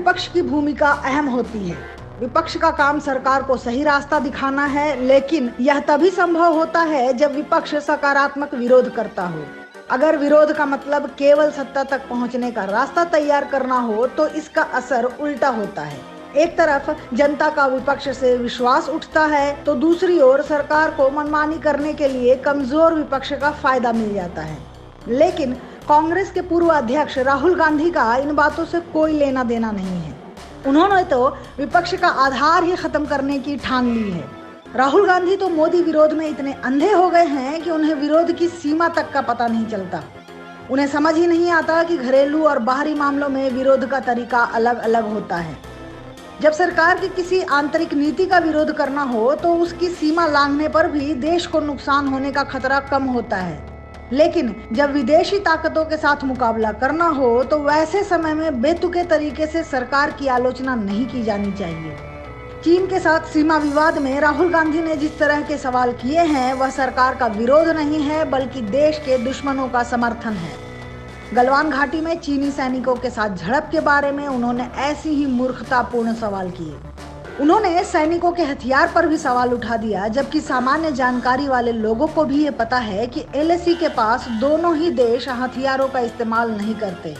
विपक्ष की भूमिका अहम होती है। विपक्ष का काम सरकार को सही रास्ता दिखाना है, लेकिन यह तभी संभव होता है जब विपक्ष सकारात्मक विरोध करता हो। अगर विरोध का मतलब केवल सत्ता तक पहुंचने का रास्ता तैयार करना हो तो इसका असर उल्टा होता है। एक तरफ जनता का विपक्ष से विश्वास उठता है तो दूसरी ओर सरकार को मनमानी करने के लिए कमजोर विपक्ष का फायदा मिल जाता है। लेकिन कांग्रेस के पूर्व अध्यक्ष राहुल गांधी का इन बातों से कोई लेना देना नहीं है। उन्होंने तो विपक्ष का आधार ही खत्म करने की ठान ली है। राहुल गांधी तो मोदी विरोध में इतने अंधे हो गए हैं कि उन्हें विरोध की सीमा तक का पता नहीं चलता। उन्हें समझ ही नहीं आता कि घरेलू और बाहरी मामलों में विरोध का तरीका अलग अलग होता है। जब सरकार की किसी आंतरिक नीति का विरोध करना हो तो उसकी सीमा लांघने पर भी देश को नुकसान होने का खतरा कम होता है। लेकिन जब विदेशी ताकतों के साथ मुकाबला करना हो तो वैसे समय में बेतुके तरीके से सरकार की आलोचना नहीं की जानी चाहिए। चीन के साथ सीमा विवाद में राहुल गांधी ने जिस तरह के सवाल किए हैं वह सरकार का विरोध नहीं है बल्कि देश के दुश्मनों का समर्थन है। गलवान घाटी में चीनी सैनिकों के साथ झड़प के बारे में उन्होंने ऐसी ही मूर्खतापूर्ण सवाल किए। उन्होंने सैनिकों के हथियार पर भी सवाल उठा दिया, जबकि सामान्य जानकारी वाले लोगों को भी ये पता है कि एलएसी के पास दोनों ही देश हथियारों का इस्तेमाल नहीं करते।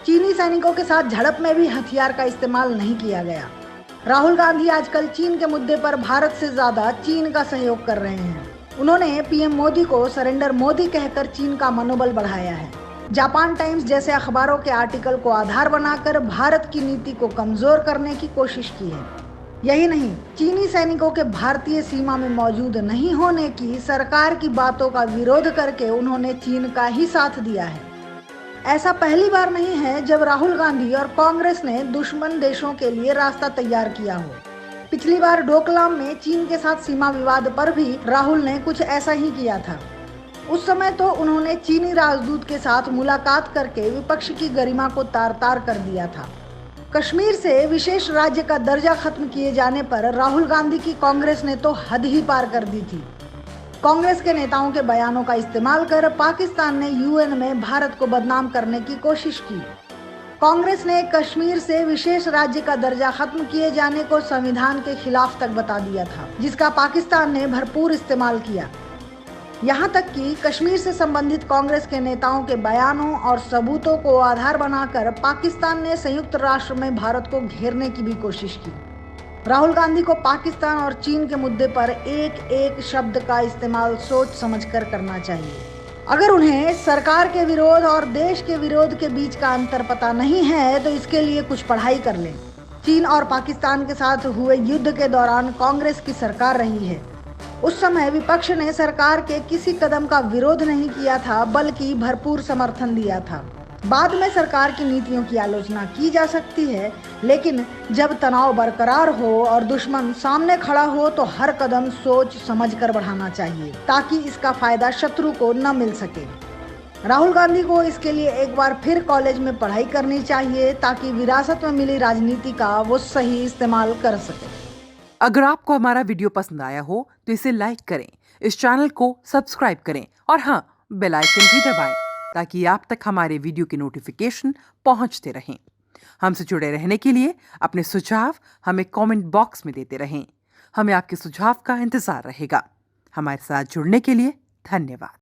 चीनी सैनिकों के साथ झड़प में भी हथियार का इस्तेमाल नहीं किया गया। राहुल गांधी आजकल चीन के मुद्दे पर भारत से ज्यादा चीन का सहयोग कर रहे हैं। उन्होंने पीएम मोदी को सरेंडर मोदी कहकर चीन का मनोबल बढ़ाया है। जापान टाइम्स जैसे अखबारों के आर्टिकल को आधार बनाकर भारत की नीति को कमजोर करने की कोशिश की है। यही नहीं, चीनी सैनिकों के भारतीय सीमा में मौजूद नहीं होने की सरकार की बातों का विरोध करके उन्होंने चीन का ही साथ दिया है। ऐसा पहली बार नहीं है जब राहुल गांधी और कांग्रेस ने दुश्मन देशों के लिए रास्ता तैयार किया हो। पिछली बार डोकलाम में चीन के साथ सीमा विवाद पर भी राहुल ने कुछ ऐसा ही किया था। उस समय तो उन्होंने चीनी राजदूत के साथ मुलाकात करके विपक्ष की गरिमा को तार तार कर दिया था। कश्मीर से विशेष राज्य का दर्जा खत्म किए जाने पर राहुल गांधी की कांग्रेस ने तो हद ही पार कर दी थी। कांग्रेस के नेताओं के बयानों का इस्तेमाल कर पाकिस्तान ने यूएन में भारत को बदनाम करने की कोशिश की। कांग्रेस ने कश्मीर से विशेष राज्य का दर्जा खत्म किए जाने को संविधान के खिलाफ तक बता दिया था, जिसका पाकिस्तान ने भरपूर इस्तेमाल किया। यहाँ तक कि कश्मीर से संबंधित कांग्रेस के नेताओं के बयानों और सबूतों को आधार बनाकर पाकिस्तान ने संयुक्त राष्ट्र में भारत को घेरने की भी कोशिश की। राहुल गांधी को पाकिस्तान और चीन के मुद्दे पर एक एक शब्द का इस्तेमाल सोच समझकर करना चाहिए। अगर उन्हें सरकार के विरोध और देश के विरोध के बीच का अंतर पता नहीं है तो इसके लिए कुछ पढ़ाई कर लें। चीन और पाकिस्तान के साथ हुए युद्ध के दौरान कांग्रेस की सरकार रही है। उस समय विपक्ष ने सरकार के किसी कदम का विरोध नहीं किया था बल्कि भरपूर समर्थन दिया था। बाद में सरकार की नीतियों की आलोचना की जा सकती है, लेकिन जब तनाव बरकरार हो और दुश्मन सामने खड़ा हो तो हर कदम सोच समझकर बढ़ाना चाहिए ताकि इसका फायदा शत्रु को न मिल सके। राहुल गांधी को इसके लिए एक बार फिर कॉलेज में पढ़ाई करनी चाहिए ताकि विरासत में मिली राजनीति का वो सही इस्तेमाल कर सके। अगर आपको हमारा वीडियो पसंद आया हो तो इसे लाइक करें, इस चैनल को सब्सक्राइब करें और हाँ, बेल आइकन भी दबाएं ताकि आप तक हमारे वीडियो के नोटिफिकेशन पहुंचते रहें। हमसे जुड़े रहने के लिए अपने सुझाव हमें कमेंट बॉक्स में देते रहें। हमें आपके सुझाव का इंतजार रहेगा। हमारे साथ जुड़ने के लिए धन्यवाद।